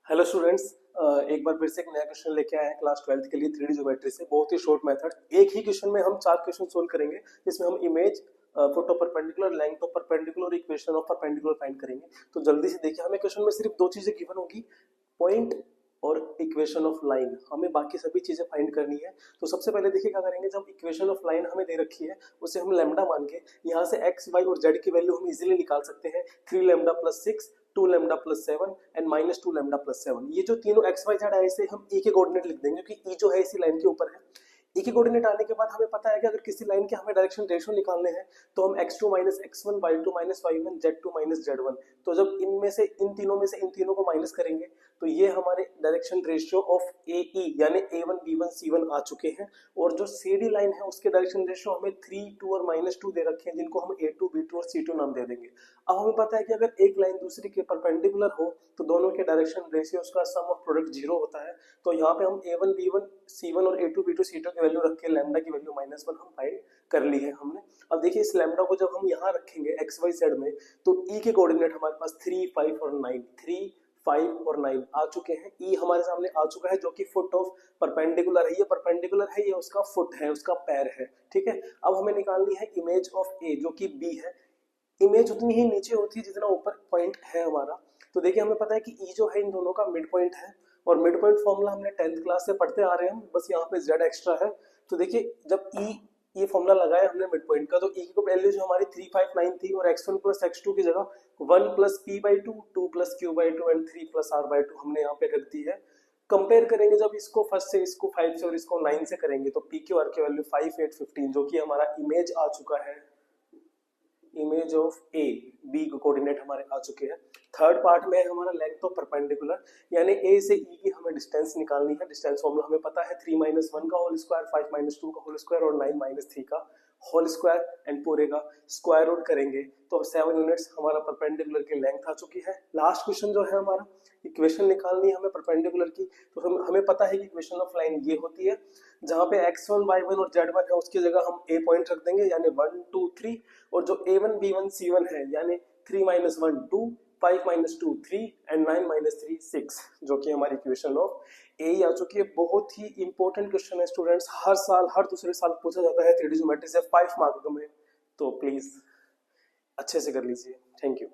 Hello students. एक बार फिर से एक नया क्वेश्चन लेके आए हैं क्लास 12th के लिए 3D ज्योमेट्री से। बहुत ही शॉर्ट मेथड, एक ही क्वेश्चन में हम 4 क्वेश्चन सोल्व करेंगे जिसमें हम image, foot of perpendicular, length of perpendicular और इक्वेशन ऑफ परपेंडिकुलर फाइंड करेंगे। तो जल्दी से देखिए, हमें क्वेश्चन में सिर्फ दो चीजें गिवन होगी, पॉइंट और इक्वेशन ऑफ लाइन। हमें बाकी सभी चीजें फाइंड करनी है। तो सबसे पहले देखिए क्या करेंगे, जब इक्वेशन ऑफ लाइन हमें दे रखी है उसे हम लैम्डा मान के यहाँ से एक्स वाई और जेड की वैल्यू हम इजीली निकाल सकते हैं। 3 lambda plus 6, 2 lambda plus 7 and minus 2 lambda plus 7। ये जो तीनों एक्स वाई जेड है इसे हम ई के कोऑर्डिनेट लिख देंगे क्योंकि ई जो है इसी लाइन के ऊपर है। ई के कोऑर्डिनेट आने के बाद हमें पता है कि अगर किसी लाइन के हमें डायरेक्शन रेशियो निकालने हैं तो हम x2 minus x1, y2 minus y1, z2 minus z1। तो जब इनमें से इन तीनों में से इन तीनों को माइनस करेंगे तो ये हमारे डायरेक्शन रेशियो ऑफ ए ई यानी a1 b1 c1 आ चुके हैं। और जो CD लाइन है उसके डायरेक्शन रेशियो हमें 3, 2 और -2 दे रखे हैं, जिनको हम a2, b2 और c2 नाम दे देंगे। अब हमें पता है कि अगर एक लाइन दूसरी के परपेंडिकुलर हो तो दोनों के डायरेक्शन रेशियोज का सम ऑफ प्रोडक्ट 0 होता है। तो यहाँ पे हम a1 b1 c1 और a2 b2 c2 की वैल्यू रख के लैम्डा की वैल्यू -1 हम फाइंड कर ली है हमने। अब देखिए इस लैम्डा को जब हम यहाँ रखेंगे एक्स वाई जेड में तो ई के कोऑर्डिनेट हमारे पास 3, 5 और 9, 3, 5 और 9 आ चुके हैं। ई हमारे सामने आ चुका है जो कि फुट ऑफ परपेंडिकुलर है। ये परपेंडिकुलर है, ये उसका फुट है, उसका पैर है। ठीक है, अब हमें निकालनी है इमेज ऑफ ए जो कि बी है। इमेज उतनी ही नीचे होती है जितना ऊपर पॉइंट है हमारा। तो देखिए हमें पता है कि ई जो है इन दोनों का मिड पॉइंट है और मिड पॉइंट फॉर्मूला हमने 10th क्लास से पढ़ते आ रहे हैं, बस यहाँ पे z एक्स्ट्रा है। तो देखिए जब ई ये फॉर्मूला लगाया हमने मिड पॉइंट का तो ई की वैल्यू जो हमारी 359 थी और x1 प्लस x2 की जगह 1 plus p by 2, 2 plus q by 2 and 3 plus r by 2 हमने यहाँ पे रख दी है। कंपेयर करेंगे जब इसको फर्स्ट से इसको 5 से और इसको 9 से करेंगे तो p क्यू आर की वैल्यू 5, 8, 15 जो कि हमारा इमेज आ चुका है। Image of A B coordinate हमारे आ चुके हैं। थर्ड पार्ट में है हमारा लेंथ ऑफ परपेंडिकुलर यानी ए से ई की हमें डिस्टेंस निकालनी है। डिस्टेंस फॉर्मूला हमें पता है 3 - 1 का होल स्क्वायर, 5 - 2 का होल स्क्वायर और 9 - 3 का होल स्क्वायर एंड पूरे का स्क्वायर रूट करेंगे तो 7 यूनिट्स हमारा परपेंडिकुलर की लेंथ आ चुकी है। लास्ट क्वेश्चन जो है हमारा इक्वेशन निकालनी है हमें परपेंडिकुलर की। तो हमें पता है कि इक्वेशन ऑफ लाइन ये होती है जहां पे x1, y1 और z1 है उसकी जगह हम a पॉइंट रख देंगे यानी 1, 2, 3 और जो a1, b1, c1 है यानी 3 - 1 2, 5 - 2 3 एंड 9 - 3 6 जो कि हमारी इक्वेशन ऑफ ए आ चुकी है। बहुत ही इंपॉर्टेंट क्वेश्चन है स्टूडेंट्स, हर साल हर दूसरे साल पूछा जाता है 3D ज्योमेट्री से 5 मार्क में। तो प्लीज अच्छे से कर लीजिए। Thank you.